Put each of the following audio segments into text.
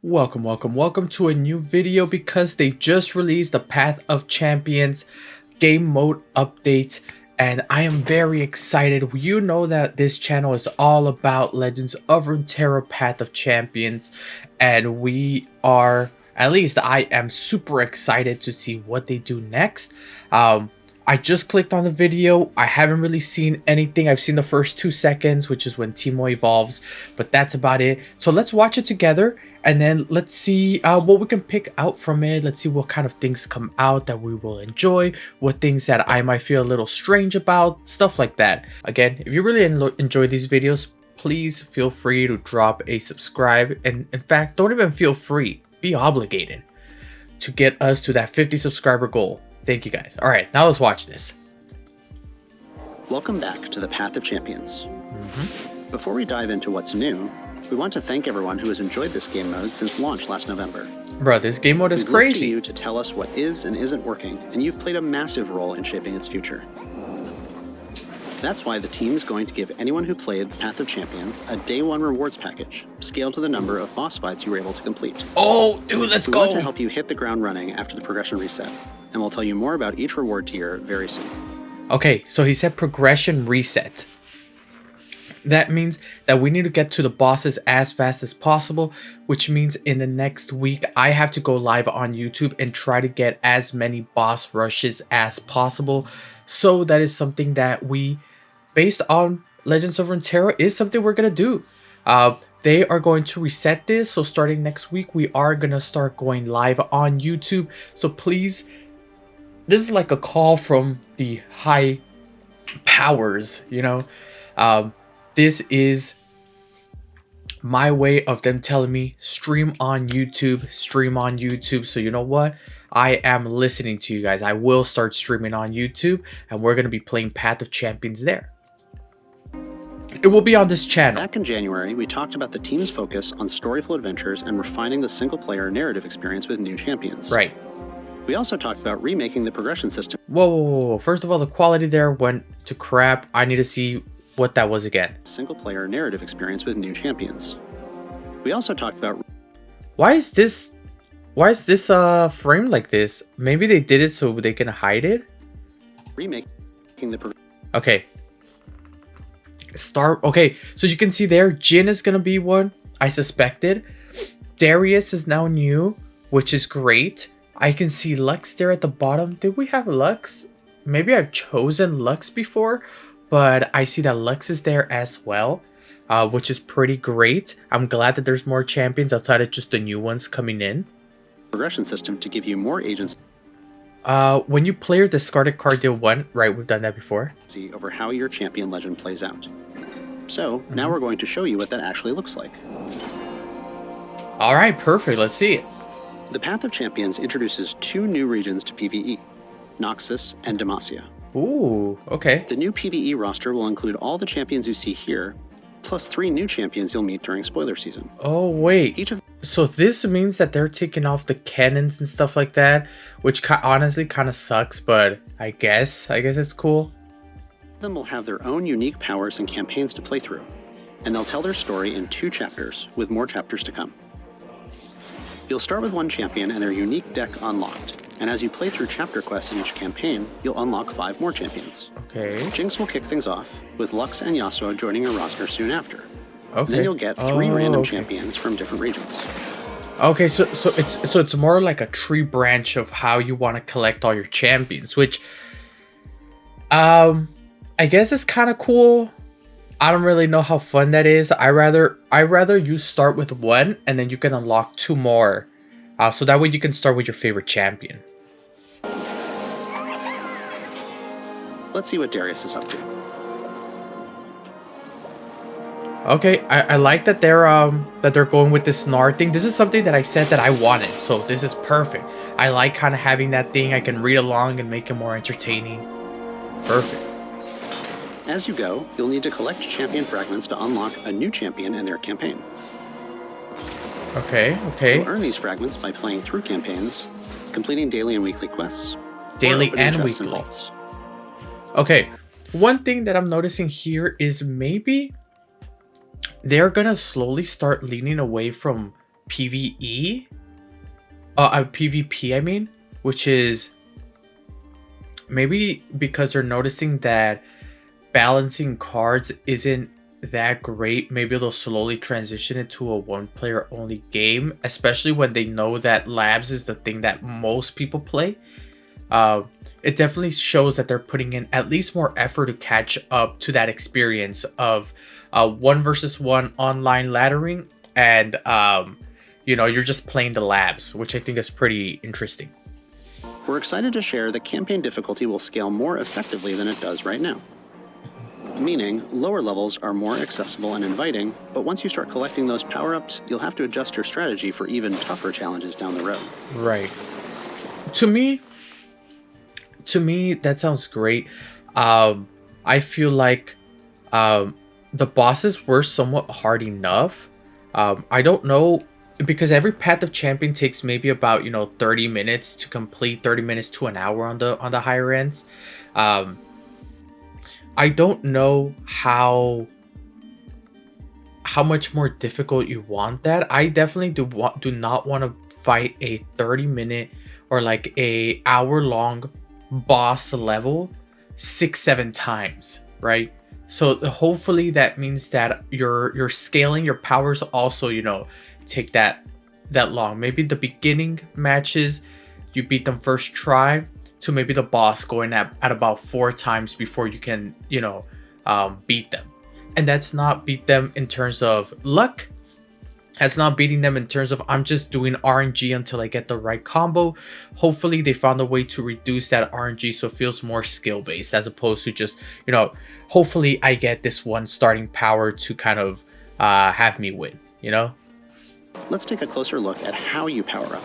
Welcome to a new video because they just released the Path of Champions game mode update and I am very excited. You know that this channel is all about Legends of Runeterra Path of Champions, and we are, at least I am super excited to see what they do next. I just clicked on the video. I haven't really seen anything. I've seen the first 2 seconds, which is when Teemo evolves, but that's about it. So let's watch it together and then let's see what we can pick out from it. Let's see what kind of things come out that we will enjoy, what things that I might feel a little strange about, stuff like that. Again, if you really enjoy these videos, please feel free to drop a subscribe. And in fact, don't even feel free, be obligated to get us to that 50 subscriber goal. Thank you guys. All right, now let's watch this. Welcome back to the Path of Champions. Before we dive into what's new, we want to thank everyone who has enjoyed this game mode since launch last November. Bro, this game mode is We've looked crazy. to you to tell us what is and isn't working, and you've played a massive role in shaping its future. That's why the team is going to give anyone who played the Path of Champions a day one rewards package, scaled to the number of boss fights you were able to complete. Oh, dude, let's We go. want to help you hit the ground running after the progression reset, and we'll tell you more about each reward tier very soon. Okay, so he said progression reset. That means that we need to get to the bosses as fast as possible, which means in the next week, I have to go live on YouTube and try to get as many boss rushes as possible. So that is something that we, based on Legends of Runeterra, is something we're going to do. They are going to reset this. So starting next week, we are going to start going live on YouTube. So please, this is like a call from the high powers, you know. This is my way of them telling me stream on YouTube. So you know what? I am listening to you guys. I will start streaming on YouTube and we're going to be playing Path of Champions there. It will be on this channel. Back in January, we talked about the team's focus on storyful adventures and refining the single-player narrative experience with new champions. Right. We also talked about remaking the progression system. Whoa. First of all, the quality there went to crap. I need to see what that was again. Single-player narrative experience with new champions. We also talked about... Why is this framed like this? Maybe they did it so they can hide it? remaking the... Okay. Okay, so you can see there, Jin is gonna be one I suspected. Darius is now new, which is great. I can see Lux there at the bottom. Did we have Lux? Maybe I've chosen Lux before, but I see that Lux is there as well, which is pretty great. I'm glad that there's more champions outside of just the new ones coming in. Progression system to give you more agency when you play your discarded card deal 1, right, we've done that before, over how your champion legend plays out. So now we're going to show you what that actually looks like. All right, perfect. Let's see it. The Path of Champions introduces 2 new regions to PvE, Noxus and Demacia. Ooh, okay. The new PvE roster will include all the champions you see here, plus 3 new champions you'll meet during spoiler season. Oh, wait. So this means that they're taking off the cannons and stuff like that, which honestly kind of sucks, but I guess it's cool. Them will have their own unique powers and campaigns to play through, and they'll tell their story in 2 chapters, with more chapters to come. You'll start with 1 champion and their unique deck unlocked, and as you play through chapter quests in each campaign, you'll unlock 5 more champions. Okay. Jinx will kick things off, with Lux and Yasuo joining your roster soon after. Okay. And then you'll get 3 random champions from different regions. Okay, so it's more like a tree branch of how you want to collect all your champions, which I guess it's kind of cool. I don't really know how fun that is. I rather you start with 1 and then you can unlock 2 more. So that way you can start with your favorite champion. Let's see what Darius is up to. Okay, I like that they're going with this Snar thing. This is something that I said that I wanted, so this is perfect. I like kind of having that thing. I can read along and make it more entertaining. Perfect. As you go, you'll need to collect champion fragments to unlock a new champion in their campaign. Okay. You'll earn these fragments by playing through campaigns, completing daily and weekly quests, daily and chests and weekly. vaults. Okay, one thing that I'm noticing here is maybe they're gonna slowly start leaning away from PvE, PvP, I mean, which is maybe because they're noticing that balancing cards isn't that great. Maybe they'll slowly transition it to a one player only game, especially when they know that labs is the thing that most people play. It definitely shows that they're putting in at least more effort to catch up to that experience of one versus one online laddering, and you're just playing the labs, which I think is pretty interesting. We're excited to share that campaign difficulty will scale more effectively than it does right now. Meaning, lower levels are more accessible and inviting, but once you start collecting those power-ups, you'll have to adjust your strategy for even tougher challenges down the road. Right. To me, that sounds great. I feel like the bosses were somewhat hard enough. I don't know, because every Path of Champion takes maybe about 30 minutes to complete, 30 minutes to an hour on the higher ends. I don't know how much more difficult you want that. I definitely do not want to fight a 30-minute or like a hour-long boss level 6-7 times, right? So hopefully that means that you're scaling your powers also, take that long. Maybe the beginning matches you beat them first try, to maybe the boss going at about 4 times before you can beat them. And that's not beat them in terms of luck. That's not beating them in terms of I'm just doing RNG until I get the right combo. Hopefully they found a way to reduce that RNG so it feels more skill based, as opposed to just hopefully I get this one starting power to kind of have me win. Let's take a closer look at how you power up.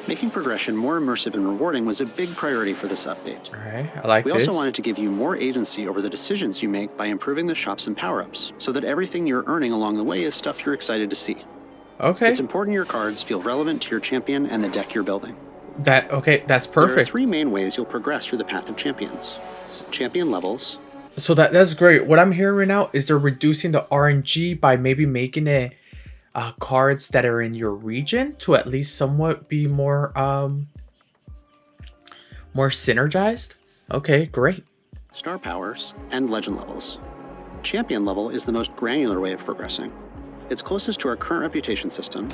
Making progression more immersive and rewarding was a big priority for this update. All right, I like this. We also wanted to give you more agency over the decisions you make by improving the shops and power-ups, so that everything you're earning along the way is stuff you're excited to see. Okay. It's important your cards feel relevant to your champion and the deck you're building. That's perfect. There are 3 main ways you'll progress through the Path of Champions. Champion levels. So that's great. What I'm hearing right now is they're reducing the RNG by maybe making it cards that are in your region to at least somewhat be more synergized. Okay, great. Star powers and legend levels. Champion level is the most granular way of progressing. It's closest to our current reputation system,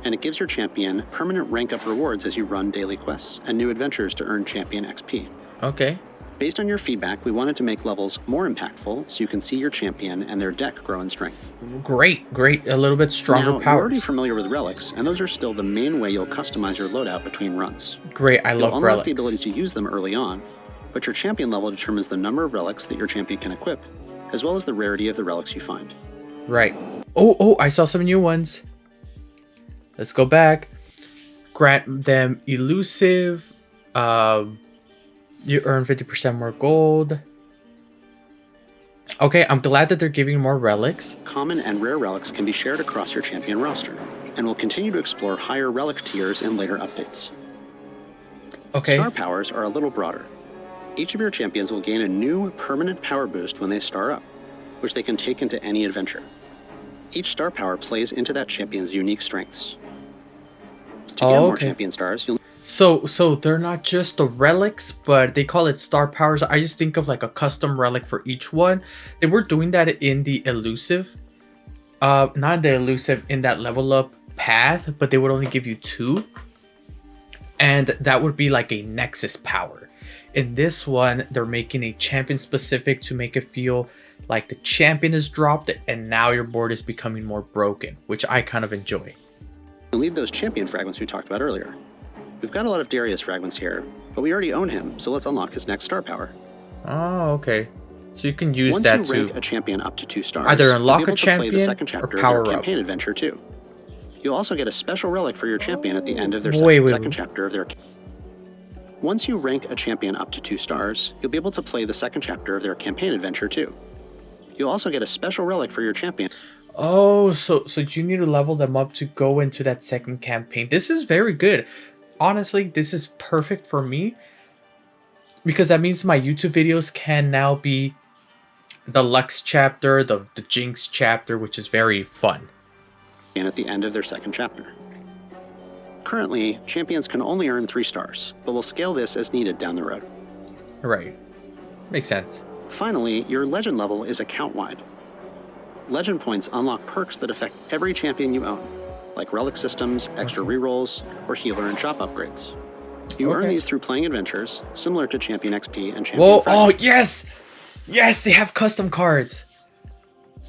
and it gives your champion permanent rank up rewards as you run daily quests and new adventures to earn champion XP. Okay. Based on your feedback, we wanted to make levels more impactful so you can see your champion and their deck grow in strength. Great. A little bit stronger now, powers. You're already familiar with relics, and those are still the main way you'll customize your loadout between runs. Great, I love You'll unlock relics. the ability to use them early on, but your champion level determines the number of relics that your champion can equip, as well as the rarity of the relics you find. Right. Oh, I saw some new ones. Let's go back. Grant them elusive. You earn 50% more gold. Okay, I'm glad that they're giving more relics. Common and rare relics can be shared across your champion roster, and we'll continue to explore higher relic tiers in later updates. Okay. Star powers are a little broader. Each of your champions will gain a new permanent power boost when they star up, which they can take into any adventure. Each star power plays into that champion's unique strengths. To get more champion stars, you'll... So they're not just the relics, but they call it star powers. I just think of like a custom relic for each one. They were doing that in the elusive. Not the elusive, in that level up path, but they would only give you 2. And that would be like a nexus power. In this one, they're making a champion specific to make it feel like the champion is dropped and now your board is becoming more broken, which I kind of enjoy. You'll need those champion fragments we talked about earlier. We've got a lot of Darius fragments here, but we already own him, so let's unlock his next star power. Oh, okay. So you can use Once that you to rank a champion up to 2 stars, either unlock you'll be able a to play the champion second or chapter power of their up. campaign adventure too. You'll also get a special relic for your champion at the end of their second chapter of their... Once you rank a champion up to 2 stars, you'll be able to play the second chapter of their campaign adventure too. You'll also get a special relic for your champion. Oh, so you need to level them up to go into that second campaign. This is very good. Honestly, this is perfect for me, because that means my YouTube videos can now be the Lux chapter, the Jinx chapter, which is very fun. And at the end of their second chapter. Currently, champions can only earn 3 stars, but we'll scale this as needed down the road. Right. Makes sense. Finally, your legend level is account-wide. Legend points unlock perks that affect every champion you own, like relic systems, extra rerolls, or healer and shop upgrades. You earn these through playing adventures, similar to Champion XP and Champion Whoa! Fragments. Oh yes, yes, they have custom cards.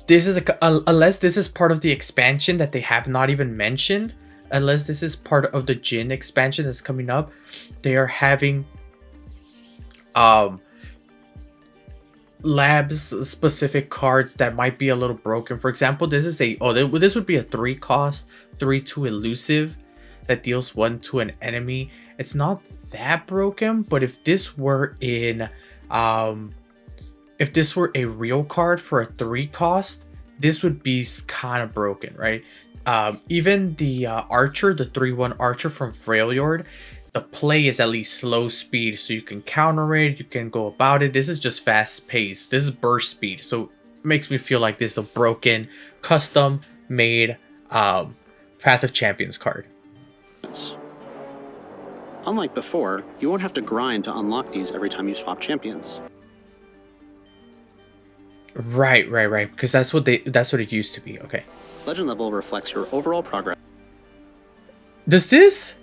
This is unless this is part of the expansion that they have not even mentioned. Unless this is part of the Jin expansion that's coming up, they are having labs specific cards that might be a little broken. For example, this is this would be a 3 cost 3/2 elusive that deals 1 to an enemy. It's not that broken, but if this were in if this were a real card for a 3 cost, this would be kind of broken, right? Even the archer, the 3/1 archer from Freljord, the play is at least slow speed, so you can counter it, you can go about it. This is just fast paced. This is burst speed, so it makes me feel like this is a broken, custom made Path of Champions card. Unlike before, you won't have to grind to unlock these every time you swap champions. Right. Because that's what it used to be. Okay. Legend level reflects your overall progress. Does this?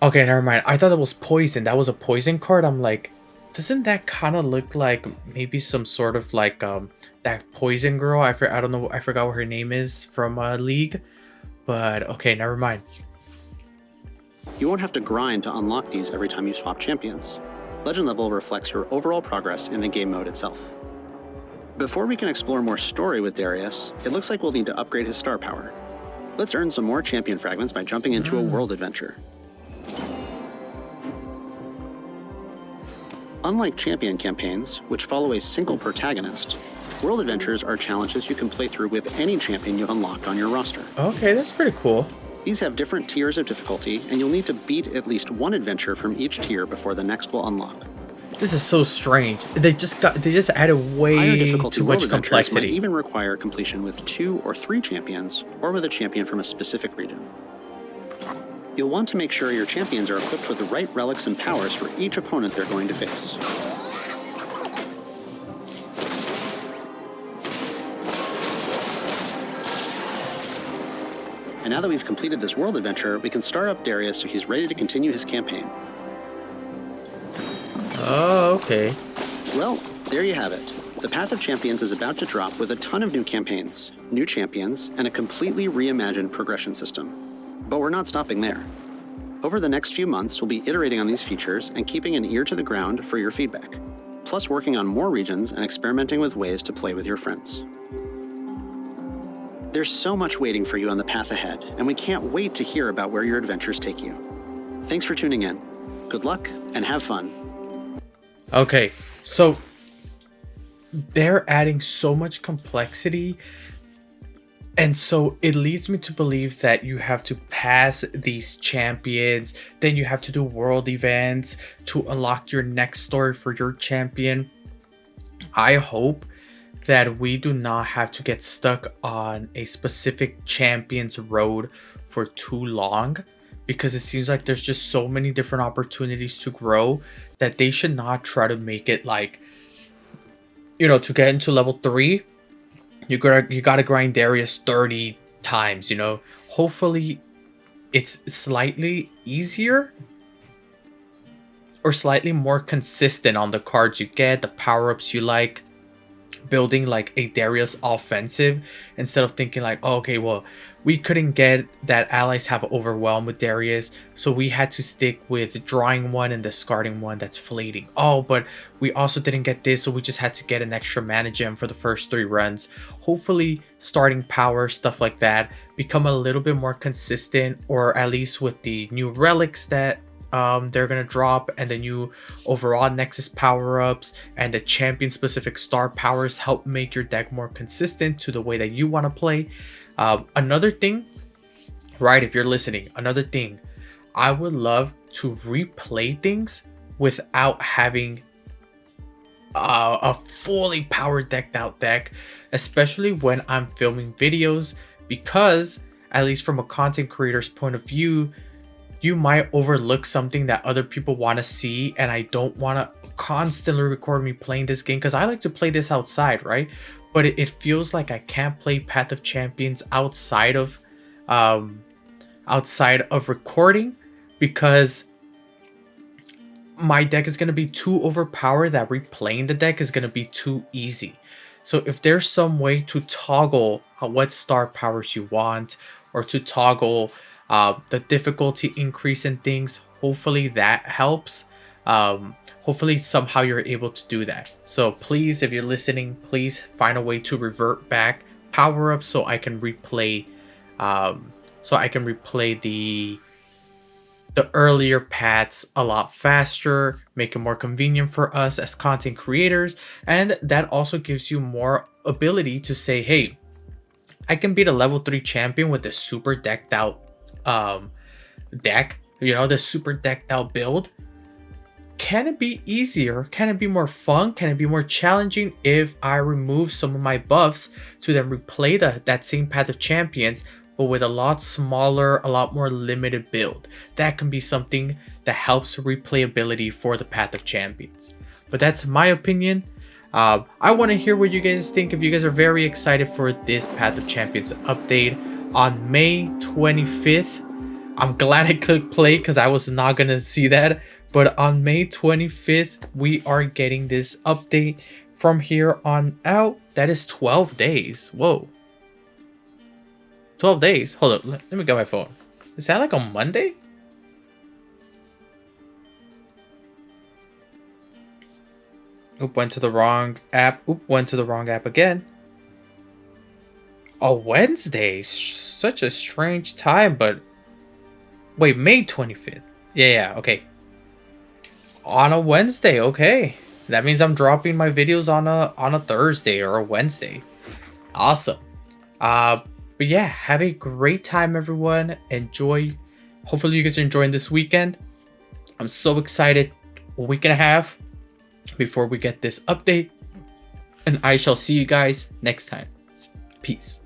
Okay, never mind. I thought that was poison. That was a poison card. I'm like, doesn't that kind of look like maybe some sort of like that poison girl? I don't know. I forgot what her name is from League. But okay, never mind. You won't have to grind to unlock these every time you swap champions. Legend level reflects your overall progress in the game mode itself. Before we can explore more story with Darius, it looks like we'll need to upgrade his star power. Let's earn some more champion fragments by jumping into a world adventure. Unlike champion campaigns, which follow a single protagonist, world adventures are challenges you can play through with any champion you unlock on your roster. Okay, that's pretty cool. These have different tiers of difficulty, and you'll need to beat at least one adventure from each tier before the next will unlock. This is so strange. They just added way Higher difficulty too world much adventures complexity. might even require completion with 2 or 3 champions, or with a champion from a specific region. You'll want to make sure your champions are equipped with the right relics and powers for each opponent they're going to face. And now that we've completed this world adventure, we can start up Darius so he's ready to continue his campaign. Oh, okay. Well, there you have it. The Path of Champions is about to drop with a ton of new campaigns, new champions, and a completely reimagined progression system. But we're not stopping there. Over the next few months, we'll be iterating on these features and keeping an ear to the ground for your feedback, plus working on more regions and experimenting with ways to play with your friends. There's so much waiting for you on the path ahead, and we can't wait to hear about where your adventures take you. Thanks for tuning in. Good luck, and have fun. Okay, so they're adding so much complexity, and so it leads me to believe that you have to pass these champions, then you have to do world events to unlock your next story for your champion. I hope that we do not have to get stuck on a specific champion's road for too long, because it seems like there's just so many different opportunities to grow that they should not try to make it like, you know, to get into level 3, you gotta grind Darius 30 times, you know. Hopefully it's slightly easier or slightly more consistent on the cards you get, the power-ups you like, building like a Darius offensive instead of thinking like, oh, okay, well, we couldn't get that allies have overwhelmed with Darius, so we had to stick with drawing one and discarding one that's fleeting. Oh, but we also didn't get this, so we just had to get an extra mana gem for the first 3 runs. Hopefully starting power, stuff like that, become a little bit more consistent, or at least with the new relics that they're gonna drop, and the new overall Nexus power-ups and the champion specific star powers help make your deck more consistent to the way that you want to play. Another thing, right, if you're listening, another thing, I would love to replay things without having a fully powered decked out deck, especially when I'm filming videos, because at least from a content creator's point of view, you might overlook something that other people want to see, and I don't want to constantly record me playing this game because I like to play this outside, right? But it feels like I can't play Path of Champions um outside of recording, because my deck is going to be too overpowered that replaying the deck is going to be too easy. So if there's some way to toggle what star powers you want, or to toggle the difficulty increase in things, hopefully that helps. Hopefully somehow you're able to do that. So please, if you're listening, please find a way to revert back power up so I can replay the earlier paths a lot faster, make it more convenient for us as content creators, and that also gives you more ability to say, hey, I can beat a level 3 champion with a super decked out deck, the super decked out build. Can it be easier? Can it be more fun? Can it be more challenging if I remove some of my buffs to then replay that same Path of Champions, but with a lot smaller, a lot more limited build? That can be something that helps replayability for the Path of Champions. But that's my opinion. I want to hear what you guys think. If you guys are very excited for this Path of Champions update on May 25th, I'm glad I clicked play because I was not going to see that. But on May 25th, we are getting this update. From here on out, that is 12 days. Whoa. 12 days. Hold up. Let me get my phone. Is that like on Monday? Oop, went to the wrong app. Oop, went to the wrong app again. Oh, Wednesday. Such a strange time, but... Wait, May 25th. Yeah, okay. On a Wednesday, okay. That means I'm dropping my videos on a Thursday or a Wednesday. Awesome. But yeah, have a great time, everyone. Enjoy. Hopefully you guys are enjoying this weekend. I'm so excited. A week and a half before we get this update. And I shall see you guys next time. Peace.